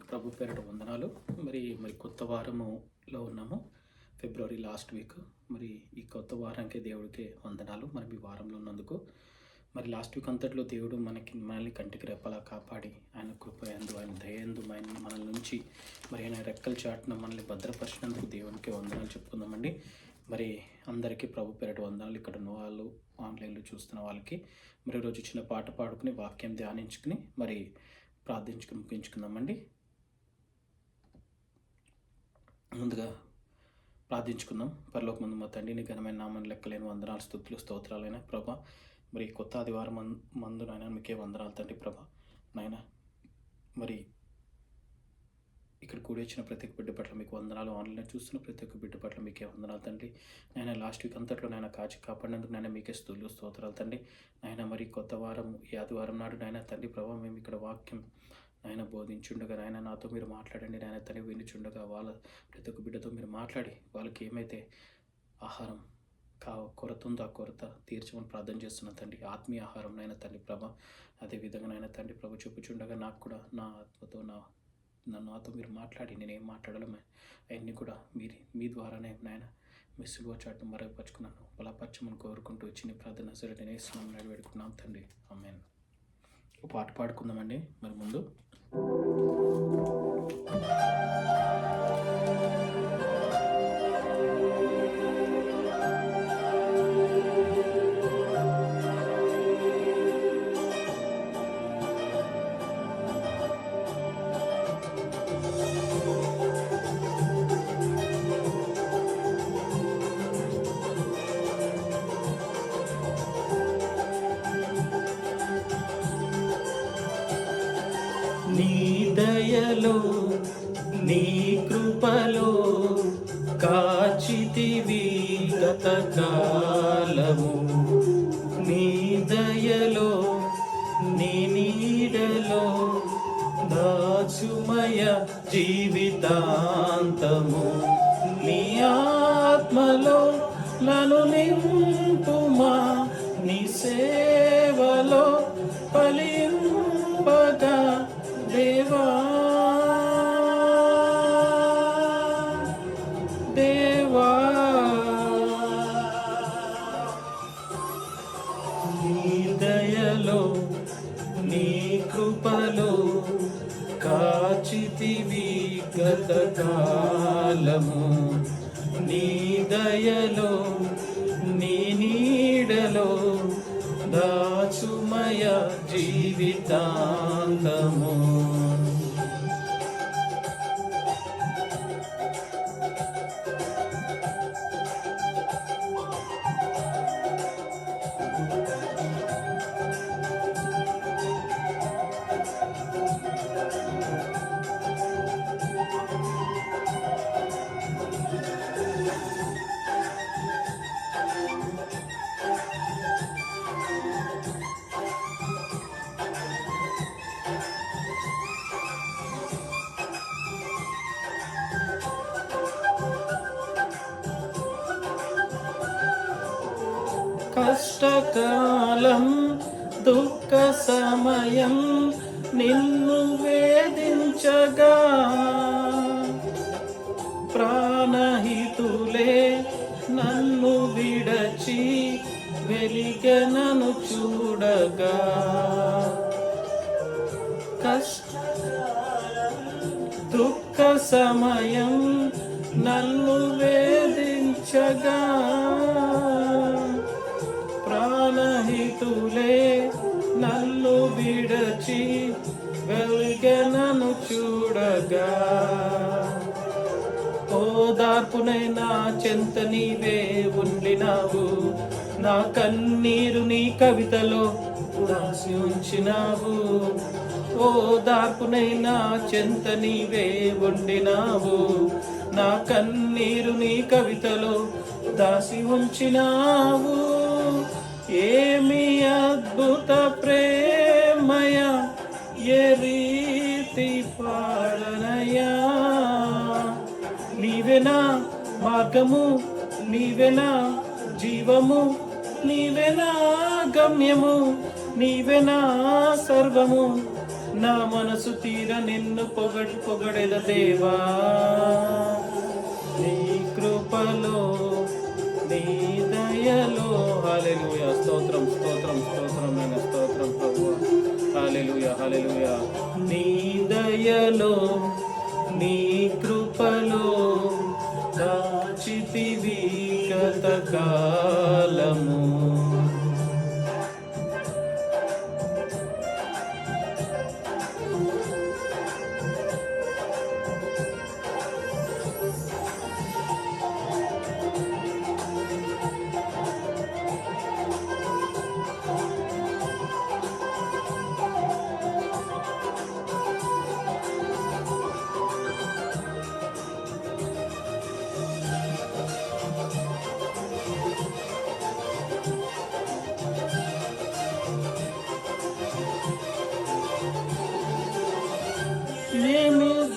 ప్రభు పేరిట వందనాలు. మరి కొత్త వారములో ఉన్నాము. ఫిబ్రవరి లాస్ట్ వీక్. మరి ఈ కొత్త వారానికి దేవుడికి వందనాలు. మరి ఈ వారంలో ఉన్నందుకు. మరి లాస్ట్ వీక్ అంతట్లో దేవుడు మనల్ని కంటికి రెప్పలా కాపాడి ఆయన కృపయందు, ఆయన దయందు మన నుంచి మరి ఆయన రెక్కల చాటున మనల్ని భద్రపరిచినందుకు దేవునికి వందనాలు చెప్పుకుందామండి. మరి అందరికీ ప్రభు పేరిట వందనాలు. ఇక్కడ ఉన్న వాళ్ళు, ఆన్లైన్లో చూస్తున్న వాళ్ళకి మరి ఈరోజు చిన్న పాట పాడుకుని వాక్యం ధ్యానించుకుని మరి ప్రార్థించుకుని ముగించుకుందామండి. ముందుగా ప్రార్థించుకుందాం. పరలోకమందు మా తండ్రిని ఘనమైన నామం లెక్కలేని వందనాలు, స్తుతులు, స్తోత్రాలైన ప్రభా. మరి కొత్త ఆదివారం మందు నాయన మీకే వందనాలు తండ్రి ప్రభా. నాయన మరి ఇక్కడ కూడి వచ్చిన ప్రతి ఒక్క బిడ్డ పట్ల మీకు వందనాలు. ఆన్లైన్ చూస్తున్న ప్రతి ఒక్క బిడ్డ పట్ల మీకే వందనాలు తండ్రి. నాయన లాస్ట్ వీక్ అంతట్లో నాయన కాచి కాపాడినందుకు నాయన మీకే స్తుతులు, స్తోత్రాలు తండ్రి. నాయన మరి కొత్త వారం ఈ ఆదివారం నాడు నాయన తండ్రి ప్రభా మేము ఇక్కడ వాక్యం నాయన బోధించుండగా నాయన నాతో మీరు మాట్లాడండి నాయన తండ్రి. వినిచుండగా వాళ్ళ ప్రతి ఒక్క బిడ్డతో మీరు మాట్లాడి వాళ్ళకి ఏమైతే ఆహారం కొరత ఉందో ఆ కొరత తీర్చమని ప్రార్థన చేస్తున్నా తండ్రి. ఆత్మీయ ఆహారం నాయన తండ్రి ప్రభ. అదేవిధంగా నాయన తండ్రి ప్రభ చూపుచుండగా నాకు కూడా నా ఆత్మతో నాతో మీరు మాట్లాడి నేనేం మాట్లాడాలో అవన్నీ కూడా మీ ద్వారానే నాయన మీ శిలువ చాటును మరుగుపరుచుకున్నాను. బలపరచమని కోరుకుంటూ చిన్న ప్రార్థన సరే నేను వేస్తున్నాను నడిపెడుకున్నాం తండ్రి. ఆమేన్. పాట పాడుకుందామండి. మరి ముందు నీ దయలో నీ కృపలో కాచితివి గతకాలము. నీ దయలో నీ నీడలో దాచుమయ జీవితాంతము. నీ ఆత్మలో నన్ను నింపుమా, నీ సేవలో ఫలింపగా దేవా దేవా. నీ దయలో నీ కృపలో కాచితివి గతకాలము. నీ దయలో నీ నీడలో దాచుమయ జీవితాంతము. కష్టకాలం దుఃఖ సమయం నిన్ను వేధించగా ప్రాణహితులే నన్ను విడచి వెలిగనను చూడగా. దుఃఖ సమయం నన్ను వేధించగా ప్రాణహితులే నన్ను విడచి వెలిగనను చూడగా. ఓదార్పునై నా చెంత నీవే ఉండినావు, నా కన్నీరు నీ కవితలో దాసి ఉంచినావు. ఓదార్పునై నా చెంత నీవే ఉండినావు, నా కన్నీరు నీ కవితలో దాసి ఉంచినావు. ఏమి అద్భుత ప్రేమయ, ఏ రీతి పాడనయా. నీవెనా మార్గము, నీవెనా జీవము, నీవెనా గమ్యము, నీవెనా సర్వము, నా మనసు తీర నిన్ను పొగడెద దేవా. నీ కృపలో నీ దయలో. హల్లెలూయా. స్తోత్రం స్తోత్రం స్తోత్రం నాయన, స్తోత్రం ప్రభువా. హల్లెలూయా హల్లెలూయా. నీ దయలో నీ కృపలో దాచితివి గతకాలము.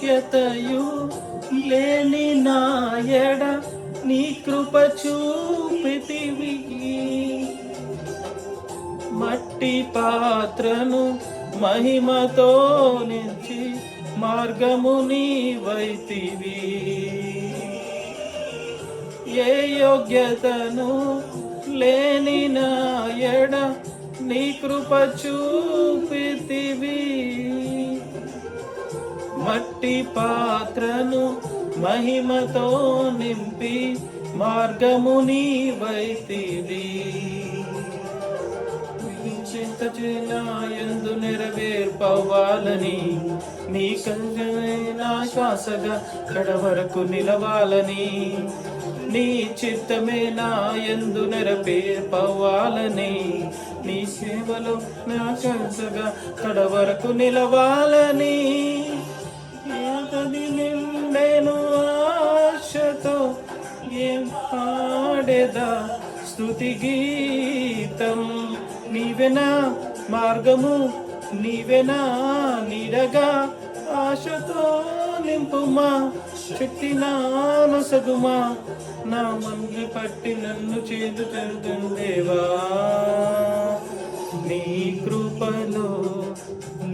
యోగ్యతయు లేని నాయడ నీ కృప చూపితివి. మట్టి పాత్రను మహిమతో నించి మార్గము నీవైతివి. ఏ యోగ్యతను లేని నాయడ నీ కృప చూపితివి. మట్టి పాత్రను మహిమతో నింపి మార్గము నీవైతివి. చింతచేనాయందు నెరవేర్పవ్వాలని నీ కంగైనా శ్వాసగా కడవరకు నిలవాలని. నీ చిత్తమే నాయందు నెరవేర్పవ్వాలని నీ సేవలో నా శ్వాసగా కడవరకు నిలవాలని. నేను ఆశతో ఏం పాడేదా స్తుతి గీతం. నీవెనా మార్గము నీవెనా నీడగా ఆశతో నింపుమా శక్తి నానొసగుమా. నా మన్ని పట్టి నన్ను చేదు దేవా. నీ కృపలో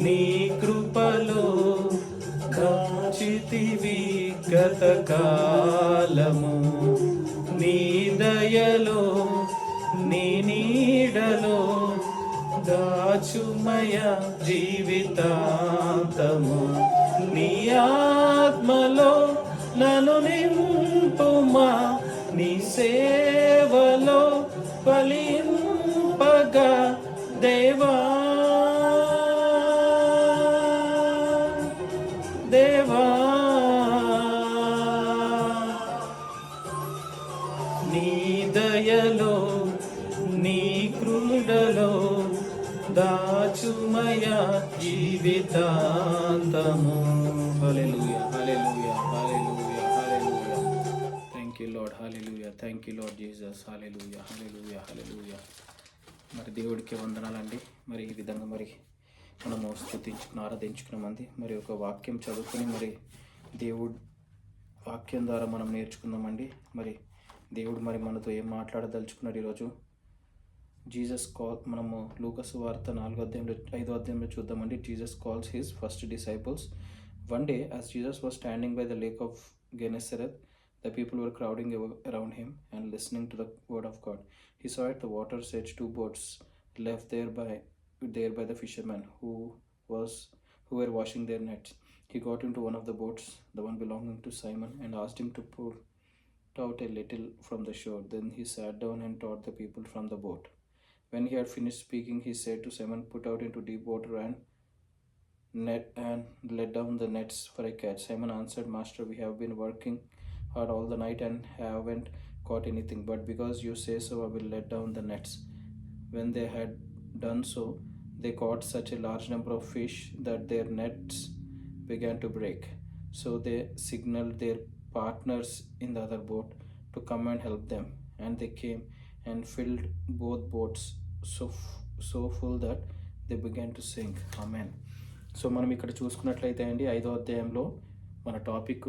నీ కృపలో దాచితివి గతకాలము. నీ దయలో నీ నీడలో దాచుమయ జీవితాంతము. నీ ఆత్మలో నన్ను నింపుమా నీ సేవలో ఫలింపగా దేవా. దేవా నీ దయలో నీ కృడలో దాచుమయ జీవితాంతము. Hallelujah hallelujah hallelujah hallelujah. Thank you Lord. Hallelujah. Thank you Lord Jesus. Hallelujah hallelujah hallelujah. మరి దేవుడికి వందనాలండి. మరి ఈ విధంగా మరి మనము స్తుతించుకుని ఆరాధించుకున్నామండి. మరి ఒక వాక్యం చదువుకొని మరి దేవుడు వాక్యం ద్వారా మనం నేర్చుకుందామండి. మరి దేవుడు మరి మనతో ఏం మాట్లాడదలుచుకున్నాడు ఈరోజు. జీసస్ కాల్ మనము లూకాసు వార్త 5వ అధ్యాయంలో చూద్దామండి. Jesus calls his first disciples. One day as Jesus was standing by the lake of Gennesaret, the people were crowding around him and listening to the word of God. He saw at the water's edge 2 boats left there by the fishermen who were washing their nets. He got into one of the boats, the one belonging to Simon, and asked him to put out a little from the shore. Then he sat down and taught the people from the boat. When he had finished speaking, he said to Simon, "Put out into deep water and let down the nets for a catch." Simon answered, "Master, we have been working hard all the night and haven't caught anything, but because you say so, I will let down the nets." When they had done so, they caught such a large number of fish that their nets began to break. So they signaled their partners in the other boat to come and help them, and they came and filled both boats so full that they began to sink. Amen. So మనం ఇక్కడ చూసుకున్నట్లయితే అండి 5వ అధ్యాయంలో మన topic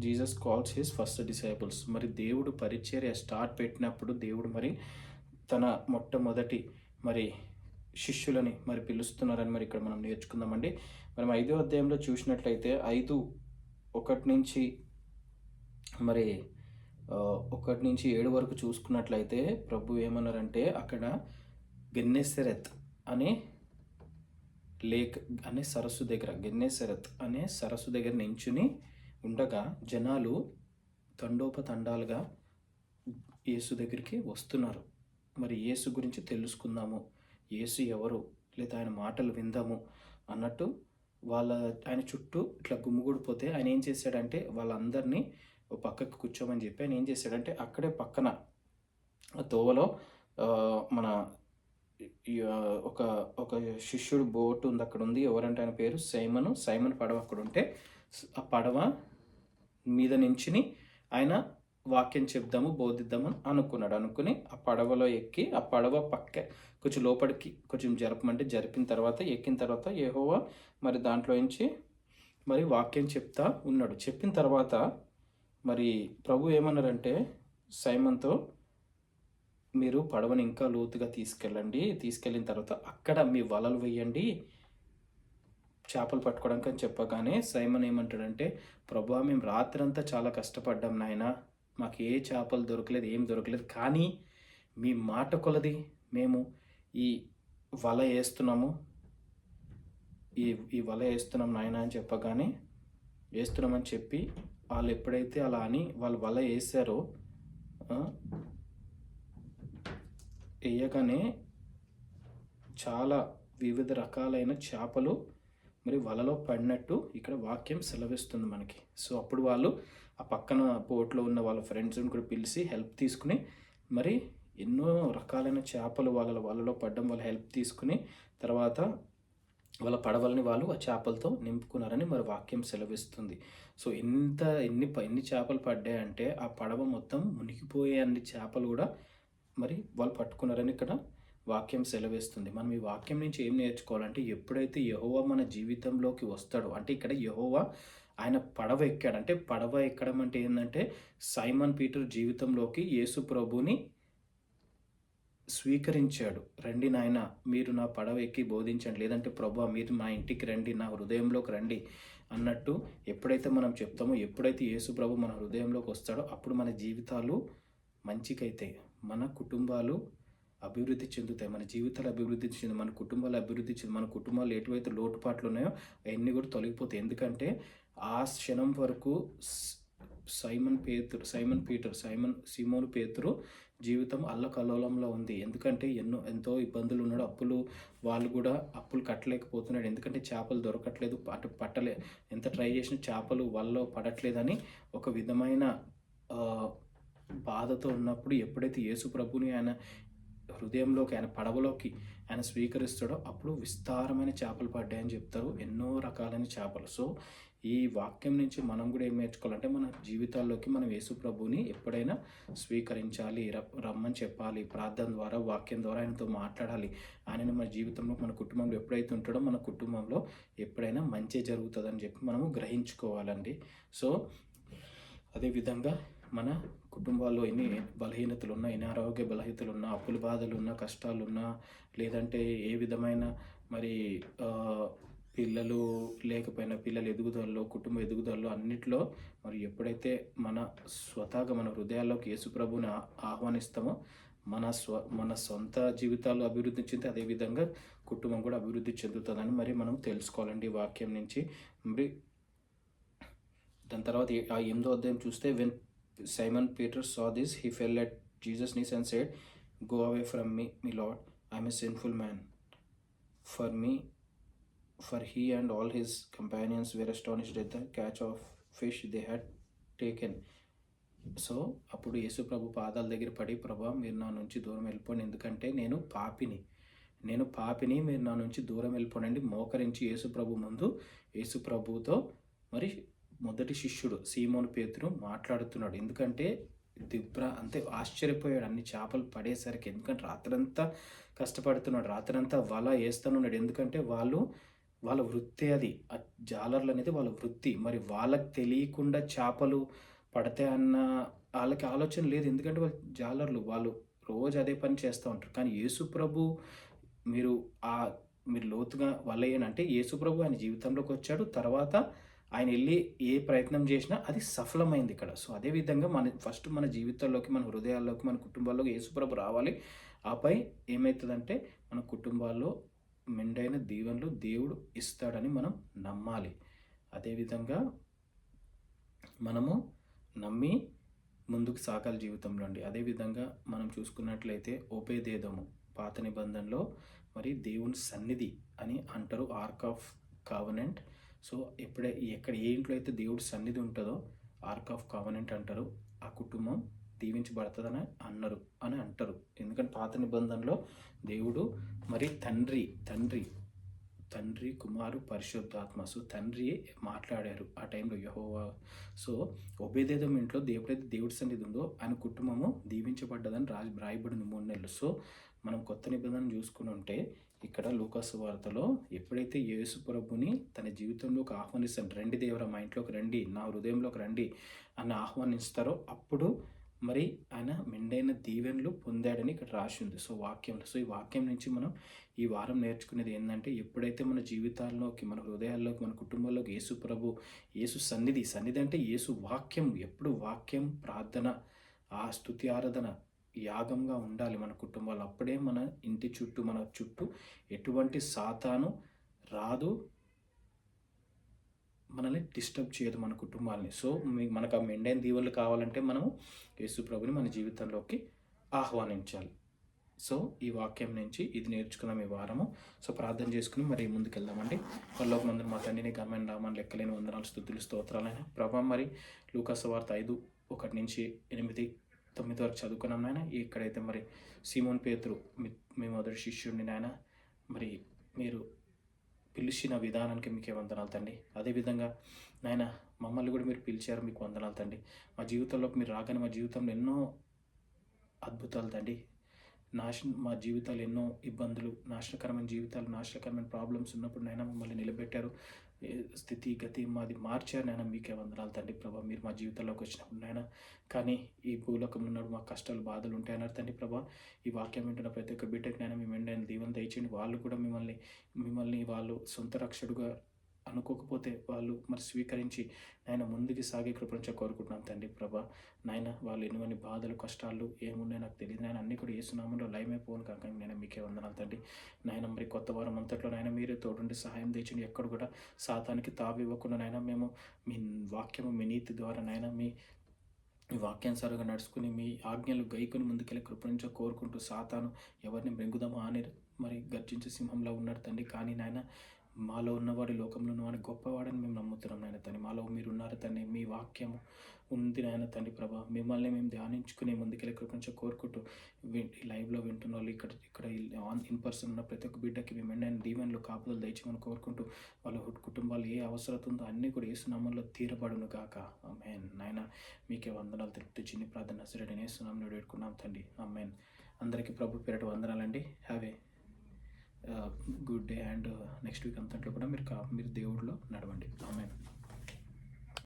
Jesus calls his first disciples. మరి దేవుడు పరిచర్య స్టార్ట్ పెట్టినప్పుడు దేవుడు మరి తన మొట్టమొదటి మరి శిష్యులని మరి పిలుస్తున్నారని మరి ఇక్కడ మనం నేర్చుకుందామండి. మనం 5వ అధ్యాయంలో చూసినట్లయితే 1 నుంచి మరి 1 నుంచి 7 వరకు చూసుకున్నట్లయితే ప్రభు ఏమన్నారంటే అక్కడ గెన్నెసరెత్ అనే లేక్ అనే సరస్సు దగ్గర గెన్నెసరెత్ అనే సరస్సు దగ్గర నించుని ఉండగా జనాలు తండోపతండాలుగా యేసు దగ్గరికి వస్తున్నారు. మరి యేసు గురించి తెలుసుకుందాము, యేసు ఎవరు, లేదా ఆయన మాటలు విందాము అన్నట్టు ఆయన చుట్టూ ఇట్లా గుమిగూడిపోతే ఆయన ఏం చేశాడంటే వాళ్ళందరినీ ఓ పక్కకు కూర్చోమని చెప్పి ఆయన ఏం చేశాడంటే అక్కడే పక్కన తోవలో మన ఒక ఒక శిష్యుడు బోటు ఉంది, అక్కడ ఉంది. ఎవరంటే ఆయన పేరు సైమన్ పడవ అక్కడ ఉంటే ఆ పడవ మీద నుంచుని ఆయన వాక్యం చెప్దాము బోధిద్దామని అనుకుని ఆ పడవలో ఎక్కి ఆ పడవ పక్క కొంచెం లోపలికి కొంచెం జరపమంటే జరిపిన తర్వాత ఎక్కిన తర్వాత యెహోవా మరి దాంట్లో నుంచి మరి వాక్యం చెప్తా ఉన్నాడు. చెప్పిన తర్వాత మరి ప్రభు ఏమన్నారంటే సైమన్తో, మీరు పడవని ఇంకా లోతుగా తీసుకెళ్ళిన తర్వాత అక్కడ మీ వలలు వేయండి చేపలు పట్టుకోవడానికి అని చెప్పగానే సైమన్ ఏమంటాడంటే, ప్రభువా మేము రాత్రంతా చాలా కష్టపడ్డాం నాయన, మాకు ఏ చేపలు దొరకలేదు, ఏం దొరకలేదు, కానీ మీ మాట కొలది మేము ఈ వల వేస్తున్నాము ఈ వల వేస్తున్నాం నాయన అని చెప్పగానే వేస్తున్నామని చెప్పి వాళ్ళు ఎప్పుడైతే అలా అని వాళ్ళు వల వేసారో వేయగానే చాలా వివిధ రకాలైన చేపలు మరి వలలో పడినట్టు ఇక్కడ వాక్యం సెలవిస్తుంది మనకి. సో అప్పుడు వాళ్ళు ఆ పక్కన బోట్లో ఉన్న వాళ్ళ ఫ్రెండ్స్ని కూడా పిలిచి హెల్ప్ తీసుకుని మరి ఎన్నో రకాలైన చేపలు వలలో పడడం వాళ్ళ హెల్ప్ తీసుకుని తర్వాత వాళ్ళ పడవలని వాళ్ళు ఆ చేపలతో నింపుకున్నారని మరి వాక్యం సెలవిస్తుంది. సో ఎన్ని చేపలు పడ్డాయంటే ఆ పడవ మొత్తం మునిగిపోయే అన్ని చేపలు కూడా మరి వాళ్ళు పట్టుకున్నారని ఇక్కడ వాక్యం సెలవిస్తుంది. మనం ఈ వాక్యం నుంచి ఏం నేర్చుకోవాలంటే, ఎప్పుడైతే యెహోవా మన జీవితంలోకి వస్తాడో, అంటే ఇక్కడ యెహోవా ఆయన పడవ ఎక్కాడు. అంటే పడవ ఎక్కడం అంటే ఏంటంటే సైమన్ పీటర్ జీవితంలోకి యేసు ప్రభుని స్వీకరించాడు. రండి నాయన, మీరు నా పడవ ఎక్కి బోధించండి, లేదంటే ప్రభువా మీరు మా ఇంటికి రండి, నా హృదయంలోకి రండి అన్నట్టు ఎప్పుడైతే మనం చెప్తామో, ఎప్పుడైతే యేసు ప్రభు మన హృదయంలోకి వస్తాడో అప్పుడు మన జీవితాలు మంచికైతాయి, మన కుటుంబాలు అభివృద్ధి చెందుతాయి, మన జీవితాలు అభివృద్ధి చెంది, మన కుటుంబాలు అభివృద్ధి చెంది, మన కుటుంబాలు ఎటువైతే లోటుపాట్లు ఉన్నాయో అవన్నీ కూడా తొలగిపోతాయి. ఎందుకంటే ఆ క్షణం వరకు సీమోను పేతురు జీవితం అల్లకల్లోలంలో ఉంది. ఎందుకంటే ఎంతో ఇబ్బందులు ఉన్నాడు, వాళ్ళు కూడా అప్పులు కట్టలేకపోతున్నాడు. ఎందుకంటే చేపలు దొరకట్లేదు, ఎంత ట్రై చేసినా చేపలు వాళ్ళలో పడట్లేదని ఒక విధమైన బాధతో ఉన్నప్పుడు ఎప్పుడైతే యేసు ప్రభుని ఆయన హృదయంలోకి, ఆయన పడవలోకి ఆయన స్వీకరిస్తాడో అప్పుడు విస్తారమైన చేపలు పడ్డాయని చెప్తారు, ఎన్నో రకాలైన చేపలు. సో ఈ వాక్యం నుంచి మనం కూడా ఏం నేర్చుకోవాలంటే, మన జీవితాల్లోకి మనం యేసు ప్రభుని ఎప్పుడైనా స్వీకరించాలి, రమ్మని చెప్పాలి, ప్రార్థన ద్వారా వాక్యం ద్వారా ఆయనతో మాట్లాడాలి. ఆయనను మన జీవితంలో, మన కుటుంబంలో ఎప్పుడైతే ఉంటాడో మన కుటుంబంలో ఎప్పుడైనా మంచి జరుగుతుందని చెప్పి మనము గ్రహించుకోవాలండి. సో అదేవిధంగా మన కుటుంబాల్లో ఎన్ని బలహీనతలు ఉన్నా, ఎన్ని ఆరోగ్య బలహీనతలు ఉన్నా, అప్పుల బాధలు ఉన్నా, కష్టాలున్నా, లేదంటే ఏ విధమైన మరి పిల్లలు లేకపోయినా పిల్లల ఎదుగుదలలో, కుటుంబ ఎదుగుదలలో అన్నిట్లో మరి ఎప్పుడైతే మన స్వతహాగా మన హృదయాల్లోకి యేసుప్రభుని ఆహ్వానిస్తామో మన సొంత జీవితాలు అభివృద్ధి చెంది, అదేవిధంగా కుటుంబం కూడా అభివృద్ధి చెందుతుందని మరి మనం తెలుసుకోవాలండి వాక్యం నుంచి. మరి దాని తర్వాత ఆ 8వ అధ్యాయం చూస్తే, when Simon Peter saw this, he fell at Jesus' knees and said, "Go away from me, my Lord, I am a sinful man." For he and all his companions were astonished at the catch of fish they had taken. So అప్పుడు యేసు ప్రభు పాదాల దగ్గర పడి, ప్రభా మీరు నా నుంచి దూరం వెళ్ళిపోండి, ఎందుకంటే నేను పాపిని, మీరు నా నుంచి దూరం వెళ్ళిపోండి. మోకరించి యేసు ప్రభు ముందు యేసు ప్రభుతో మరి మొదటి శిష్యుడు సీమోను పేతురు మాట్లాడుతున్నాడు. ఎందుకంటే అంతే ఆశ్చర్యపోయాడు అన్ని చేపలు పడేసరికి. ఎందుకంటే రాత్రంతా కష్టపడుతున్నాడు, రాత్రంతా వల వేస్తున్నాడు. ఎందుకంటే వాళ్ళ వృత్తి అది, జాలర్లు అనేది వాళ్ళ వృత్తి. మరి వాళ్ళకి తెలియకుండా చేపలు పడతాయన్న వాళ్ళకి ఆలోచన లేదు, ఎందుకంటే వాళ్ళు జాలర్లు, వాళ్ళు రోజు అదే పని చేస్తూ ఉంటారు. కానీ యేసు ప్రభు మీరు ఆహ్, మీరు లోతుగా వలయనంటే యేసుప్రభు ఆయన జీవితంలోకొచ్చాడు. తర్వాత ఆయన ఎళ్లి ఏ ప్రయత్నం జేసినా అది సఫలమైందిక్కడ. సో, అదే విధంగా ఫస్ట్ మన జీవితాల్లోకి, మన హృదయాల్లోకి, మన కుటుంబాల్లోకి యేసుప్రభు రావాలి. ఆపై ఏమైతదంటే మన కుటుంబాల్లో మెండైన దీవెనలు దేవుడు ఇస్తాడని మనం నమ్మాలి. అదేవిధంగా మనము నమ్మి ముందుకు సాగాలి జీవితంలో అండి. అదేవిధంగా మనం చూసుకున్నట్లయితే ఓబేదేదోము పాత నిబంధనలో మరి దేవుని సన్నిధి అని అంటారు. Arc of covenant. సో, ఎక్కడ ఏ ఇంట్లో అయితే దేవుడి సన్నిధి ఉంటదో ఆర్క్ ఆఫ్ కావనెంట్ అంటారు. ఆ కుటుంబం దీవించబడతదని అని అంటారు. ఎందుకంటే పాత నిబంధనలో దేవుడు మరి తండ్రి, కుమారు, పరిశుద్ధాత్మ. సో, తండ్రి మాట్లాడారు ఆ టైంలో యెహోవా. సో, ఒబేదెదోము ఇంట్లో ఎప్పుడైతే దేవుడి సన్నిధి ఉందో ఆయన కుటుంబము దీవించబడ్డదని రాయబడింది 3 నెలలు. సో, మనం కొత్త నిబంధన చూసుకునుంటే ఇక్కడ లూకాసు వార్తలో ఎప్పుడైతే యేసు ప్రభుని తన జీవితంలోకి ఆహ్వానిస్తాడు, "రండి దేవరా మా ఇంట్లోకి రండి, నా హృదయంలోకి రండి" అని ఆహ్వానిస్తారో అప్పుడు మరి ఆయన మెండైన దీవెనలు పొందాడని ఇక్కడ రాసి ఉంది. సో, వాక్యంలో. సో, ఈ వాక్యం నుంచి మనం ఈ వారం నేర్చుకునేది ఏందంటే, ఎప్పుడైతే మన జీవితాల్లోకి, మన హృదయాల్లోకి, మన కుటుంబాల్లోకి యేసు ప్రభు, యేసు సన్నిధి అంటే యేసు వాక్యం. ఎప్పుడు వాక్యం, ప్రార్థన, ఆ స్తుతి ఆరాధన యాగంగా ఉండాలి మన కుటుంబాల్లో. అప్పుడే మన మన చుట్టూ ఎటువంటి సాతాను రాదు, మనల్ని డిస్టర్బ్ చేయదు మన కుటుంబాలని. సో, మనకు ఆ మెండైన దీవెనలు కావాలంటే మనము యేసు ప్రభుని మన జీవితంలోకి ఆహ్వానించాలి. సో, ఈ వాక్యం నుంచి ఇది నేర్చుకున్నాం ఈ వారము. సో, ప్రార్థన చేసుకొని మరి ముందుకెళ్దామండి. పరలోకమందున మా తండ్రి నీ ఘనమైన నామాన్ని లెక్కలేని వందనాలు, స్తుతులు, స్తోత్రాలైనా ప్రభా. మరి లూకాసు వార్త 5:1-8, 9 వరకు చదువుకున్నాం నాయన. ఇక్కడైతే మరి సీమోన్ పేతురు మీ మొదటి శిష్యుడిని నాయన మరి మీరు పిలిచిన విధానానికి మీకే వందనాలు తండ్రి. అదేవిధంగా నాయన మమ్మల్ని కూడా మీరు పిలిచారు, మీకు వందనాలు తండ్రి. మా జీవితంలోకి మీరు రాగానే మా జీవితంలో ఎన్నో అద్భుతాలు తండ్రి. మా జీవితాలు ఎన్నో ఇబ్బందులు, నాశనకరమైన ప్రాబ్లమ్స్ ఉన్నప్పుడు నాయన మమ్మల్ని నిలబెట్టారు. స్థితి, గతి మాది మార్చారు నాయన. మీకే వందనాలు తండ్రి ప్రభా. మీరు మా జీవితంలోకి వచ్చినప్పుడు నాయన, కానీ ఈ భూలోకంలో ఉన్నప్పుడు మాకు కష్టాలు, బాధలు ఉంటాయన్నారు తండ్రి ప్రభా. ఈ వాక్యం వింటున్న ప్రతి ఒక్క బిడ్డకి నాయన మీ మెండైన దీవెన దయచేయండి. వాళ్ళు కూడా మిమ్మల్ని వాళ్ళు సొంత రక్షకుడుగా అనుకోకపోతే వాళ్ళు మరి స్వీకరించి నాయన ముందుకు సాగే కృపణ కోరుకుంటున్నాం తండ్రి ప్రభా. నాయన వాళ్ళు ఎన్ని బాధలు, కష్టాలు ఏమున్నాయో నాకు తెలియదు నాయన. అన్నీ కూడా యేసునామంలో లయమైపోను కాక నేను మీకే వందనాలు తండ్రి. నాయన మరి కొత్త వారం అంతట్లో నాయన మీరే తోడుండి సహాయం తెచ్చండి. ఎక్కడ కూడా సాతానికి తావివ్వకుండా నాయన మేము మీ వాక్యము, మీ నీతి ద్వారా నాయన మీ వాక్యానుసారంగా నడుచుకుని మీ ఆజ్ఞలు గైకొని ముందుకెళ్ళి కృపణించ కోరుకుంటూ, సాతాను ఎవరిని మృంగుదామా అని మరి గర్జించే సింహంలో ఉన్నాడు తండ్రి. కానీ నాయన మాలో ఉన్నవాడు లోకంలో ఉన్నవాడు గొప్పవాడని మేము నమ్ముతున్నాం నాయన తండ్రి. మాలో మీరు ఉన్నారు తండ్రి. మీ వాక్యము ఉంది నాయన తండ్రి ప్రభా. మిమ్మల్ని మేము ధ్యానించుకుని ముందుకెళ్ళి కృపణించ కోరుకుంటూ లైవ్లో వింటున్న వాళ్ళు, ఇక్కడ ఇన్ పర్సన్ ఉన్న ప్రతి ఒక్క బిడ్డకి మేము ఎండైన దీవెనలు, కాపుదలు దయచేయమని కోరుకుంటూ వాళ్ళ కుటుంబాలు ఏ అవసరం ఉందో అన్నీ కూడా యేసునామంలో తీరబడును గాక. ఆమేన్. నాయన మీకే వందనాలు తెలుపుతూ చిన్ని ప్రార్థన నజరేయుడైన యేసునామములో వేడుకున్నాం తండ్రి. ఆమేన్. అందరికీ ప్రభు పేరట వందనాలండి. Have a good day. And next week అంతట్లో కూడా మీరు దేవుడిలో నడవండి. ఆమేన్.